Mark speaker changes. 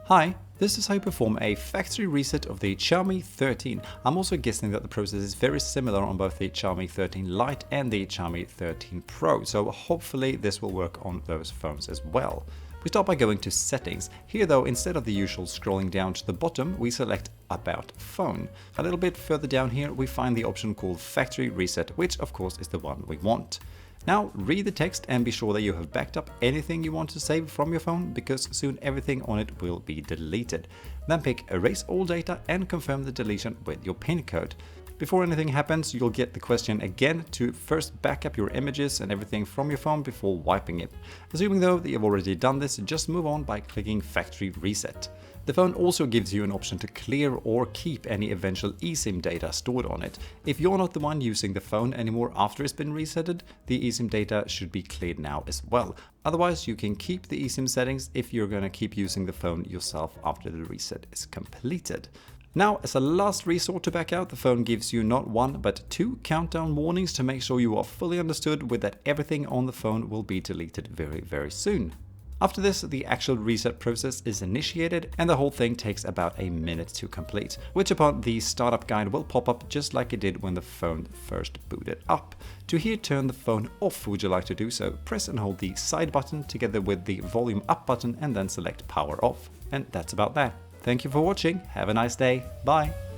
Speaker 1: Hi, this is how you perform a factory reset of the Xiaomi 13. I'm also guessing that the process is very similar on both the Xiaomi 13 Lite and the Xiaomi 13 Pro, so hopefully this will work on those phones as well. We start by going to Settings. Here though, instead of the usual scrolling down to the bottom, we select About Phone. A little bit further down here, we find the option called Factory Reset, which of course is the one we want. Now read the text and be sure that you have backed up anything you want to save from your phone, because soon everything on it will be deleted. Then pick Erase All Data and confirm the deletion with your PIN code. Before anything happens, you'll get the question again to first back up your images and everything from your phone before wiping it. Assuming though that you've already done this, just move on by clicking Factory Reset. The phone also gives you an option to clear or keep any eventual eSIM data stored on it. If you're not the one using the phone anymore after it's been resetted, the eSIM data should be cleared now as well. Otherwise, you can keep the eSIM settings if you're going to keep using the phone yourself after the reset is completed. Now, as a last resort to back out, the phone gives you not one but two countdown warnings to make sure you are fully understood with that everything on the phone will be deleted very soon. After this, the actual reset process is initiated and the whole thing takes about a minute to complete, which upon the startup guide will pop up just like it did when the phone first booted up. To here turn the phone off, would you like to do so? Press and hold the side button together with the volume up button and then select power off. And that's about that. Thank you for watching, have a nice day, bye!